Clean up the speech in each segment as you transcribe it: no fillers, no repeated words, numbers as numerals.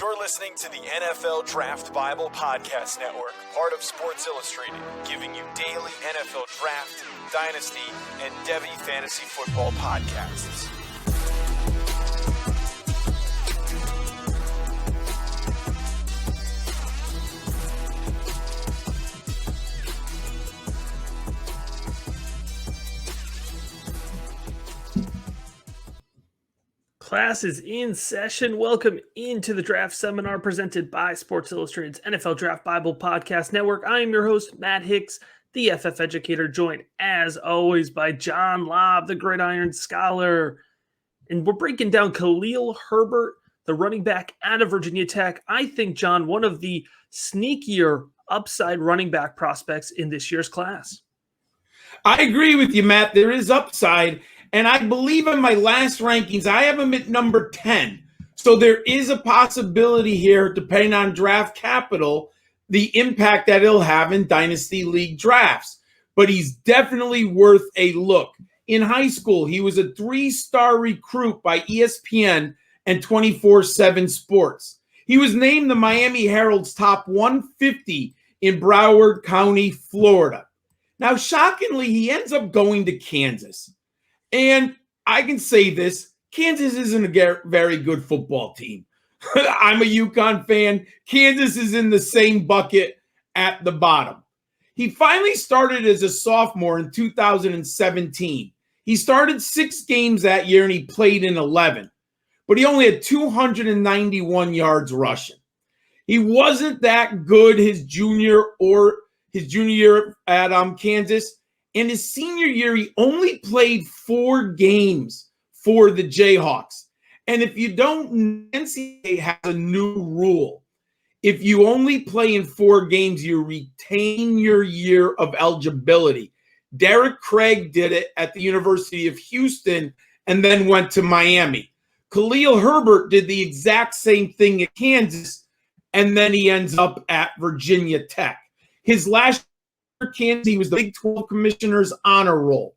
You're listening to the NFL Draft Bible Podcast Network, part of Sports Illustrated, giving you daily NFL Draft, Dynasty, and Devy Fantasy Football podcasts. Class is in session. Welcome into the draft seminar presented by Sports Illustrated's NFL Draft Bible Podcast Network. I am your host, Matt Hicks, the FF Educator, joined as always by John Lobb, the Gridiron Scholar. And we're breaking down Khalil Herbert, the running back out of Virginia Tech. I think, John, one of the sneakier upside running back prospects in this year's class. I agree with you, Matt. There is upside. And I believe in my last rankings, I have him at number 10. So there is a possibility here, depending on draft capital, the impact that he'll have in Dynasty League drafts. But he's definitely worth a look. In high school, he was a 3-star recruit by ESPN and 24/7 Sports. He was named the Miami Herald's top 150 in Broward County, Florida. Now, shockingly, he ends up going to Kansas. And I can say this, Kansas isn't a very good football team. I'm a UConn fan. Kansas is in the same bucket at the bottom. He finally started as a sophomore in 2017. He started 6 games that year and he played in 11. But he only had 291 yards rushing. He wasn't that good his junior year at Kansas. In his senior year, he only played 4 games for the Jayhawks. And if you don't, NCAA has a new rule. If you only play in 4 games, you retain your year of eligibility. Derek Craig did it at the University of Houston and then went to Miami. Khalil Herbert did the exact same thing at Kansas, and then he ends up at Virginia Tech. His last Kansas, he was the Big 12 Commissioner's honor roll.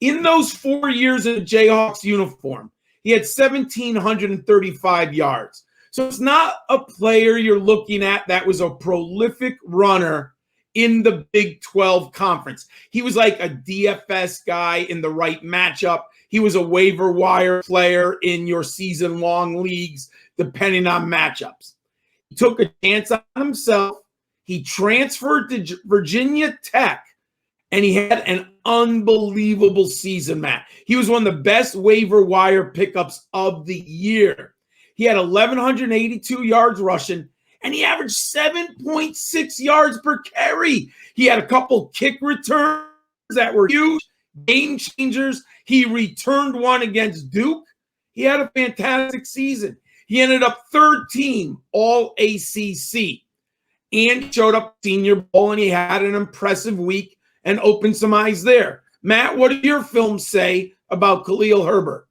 In those 4 years in a Jayhawks uniform, he had 1,735 yards. So it's not a player you're looking at that was a prolific runner in the Big 12 Conference. He was like a DFS guy in the right matchup. He was a waiver wire player in your season-long leagues, depending on matchups. He took a chance on himself. He transferred to Virginia Tech, and he had an unbelievable season, Matt. He was one of the best waiver wire pickups of the year. He had 1,182 yards rushing, and he averaged 7.6 yards per carry. He had a couple kick returns that were huge, game changers. He returned one against Duke. He had a fantastic season. He ended up 3rd team All-ACC. And showed up Senior Bowl, and he had an impressive week and opened some eyes there. Matt, what do your films say about Khalil Herbert?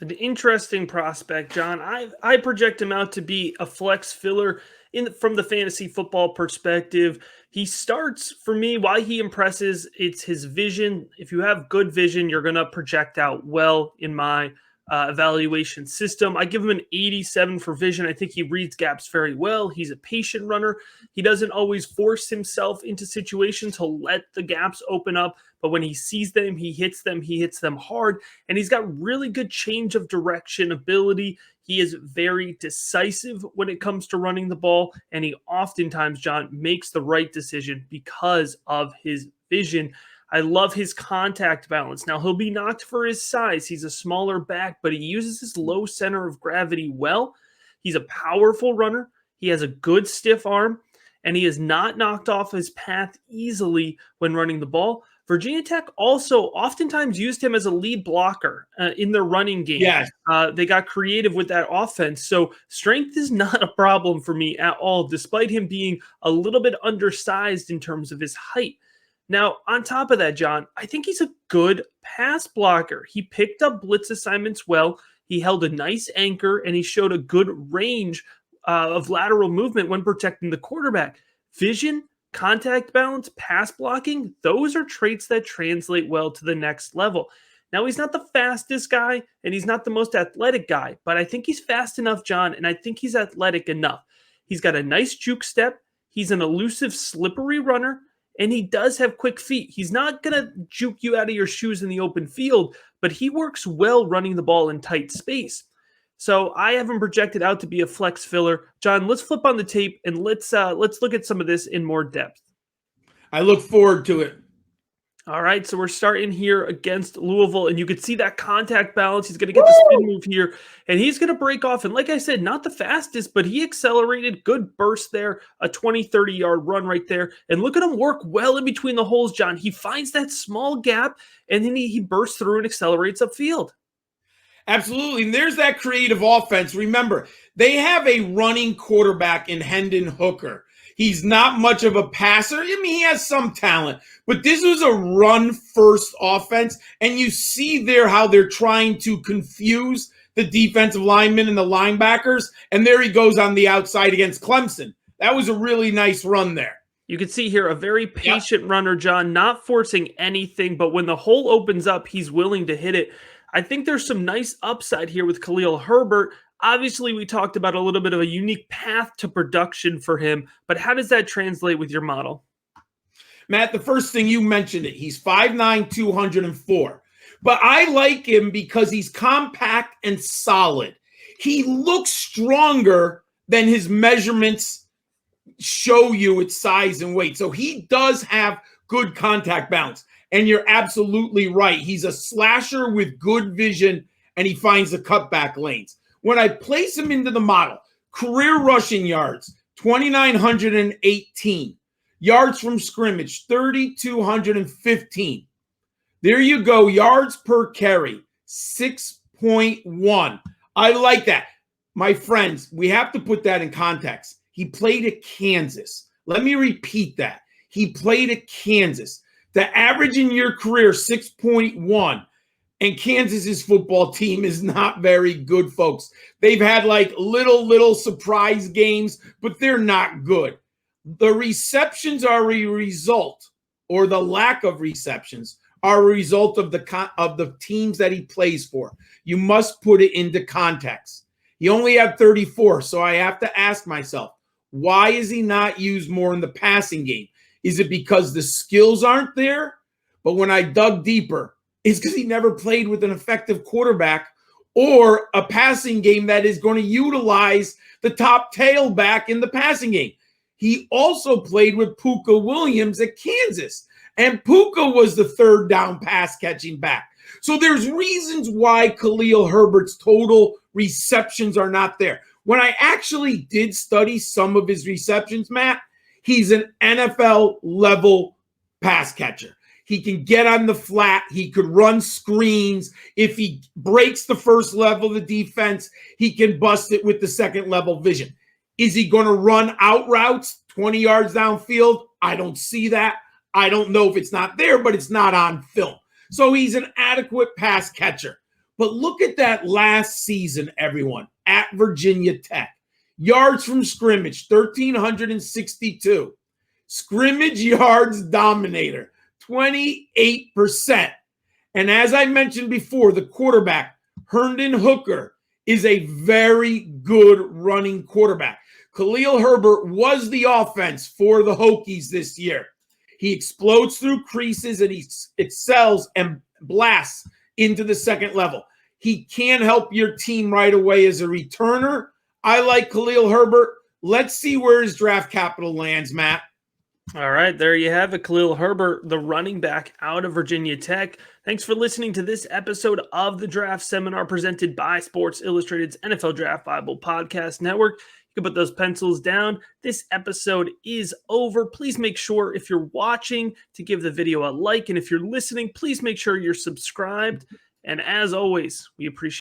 An interesting prospect, John. I project him out to be a flex filler from the fantasy football perspective. He starts, for me, why he impresses, it's his vision. If you have good vision, you're going to project out well in my evaluation system. I give him an 87 for vision. I think he reads gaps very well. He's a patient runner. He doesn't always force himself into situations. He'll let the gaps open up, but when he sees them, he hits them hard, and he's got really good change of direction ability. He is very decisive when it comes to running the ball, and he oftentimes, John, makes the right decision because of his vision. I love his contact balance. Now, he'll be knocked for his size. He's a smaller back, but he uses his low center of gravity well. He's a powerful runner. He has a good stiff arm, and he is not knocked off his path easily when running the ball. Virginia Tech also oftentimes used him as a lead blocker in their running game. Yes. They got creative with that offense. So strength is not a problem for me at all, despite him being a little bit undersized in terms of his height. Now, on top of that, John, I think he's a good pass blocker. He picked up blitz assignments well. He held a nice anchor, and he showed a good range of lateral movement when protecting the quarterback. Vision, contact balance, pass blocking, those are traits that translate well to the next level. Now, he's not the fastest guy, and he's not the most athletic guy, but I think he's fast enough, John, and I think he's athletic enough. He's got a nice juke step. He's an elusive, slippery runner, and he does have quick feet. He's not going to juke you out of your shoes in the open field, but he works well running the ball in tight space. So I have him projected out to be a flex filler. John, let's flip on the tape and let's look at some of this in more depth. I look forward to it. All right, so we're starting here against Louisville, and you can see that contact balance. He's going to get the spin move here, and he's going to break off. And like I said, not the fastest, but he accelerated. Good burst there, a 20, 30-yard run right there. And look at him work well in between the holes, John. He finds that small gap, and then he bursts through and accelerates upfield. Absolutely. And there's that creative offense. Remember, they have a running quarterback in Hendon Hooker. He's not much of a passer. I mean, he has some talent, but this was a run-first offense, and you see there how they're trying to confuse the defensive linemen and the linebackers, and there he goes on the outside against Clemson. That was a really nice run there. You can see here a very patient runner, John, not forcing anything, but when the hole opens up, he's willing to hit it. I think there's some nice upside here with Khalil Herbert. Obviously, we talked about a little bit of a unique path to production for him, but how does that translate with your model? Matt, the first thing you mentioned it. He's 5'9", 204. But I like him because he's compact and solid. He looks stronger than his measurements show you its size and weight. So he does have good contact balance. And you're absolutely right. He's a slasher with good vision, and he finds the cutback lanes. When I place him into the model, career rushing yards, 2,918. Yards from scrimmage, 3,215. There you go. Yards per carry, 6.1. I like that. My friends, we have to put that in context. He played at Kansas. Let me repeat that. He played at Kansas. The average in your career, 6.1. And Kansas's football team is not very good, folks. They've had like little surprise games, but they're not good. The receptions are a result, or the lack of receptions are a result of the teams that he plays for. You must put it into context. He only had 34, so I have to ask myself, why is he not used more in the passing game? Is it because the skills aren't there? But when I dug deeper, it's because he never played with an effective quarterback or a passing game that is going to utilize the top tailback in the passing game. He also played with Puka Williams at Kansas, and Puka was the third down pass catching back. So there's reasons why Khalil Herbert's total receptions are not there. When I actually did study some of his receptions, Matt, he's an NFL level pass catcher. He can get on the flat. He could run screens. If he breaks the first level of the defense, he can bust it with the second level vision. Is he going to run out routes 20 yards downfield? I don't see that. I don't know if it's not there, but it's not on film. So he's an adequate pass catcher. But look at that last season, everyone, at Virginia Tech. Yards from scrimmage, 1,362. Scrimmage yards dominator, 28%. And as I mentioned before, the quarterback, Hendon Hooker, is a very good running quarterback. Khalil Herbert was the offense for the Hokies this year. He explodes through creases and he excels and blasts into the second level. He can help your team right away as a returner. I like Khalil Herbert. Let's see where his draft capital lands, Matt. All right, there you have it, Khalil Herbert, the running back out of Virginia Tech. Thanks for listening to this episode of the Draft Seminar presented by Sports Illustrated's NFL Draft Bible Podcast Network. You can put those pencils down. This episode is over. Please make sure, if you're watching, to give the video a like. And if you're listening, please make sure you're subscribed. And as always, we appreciate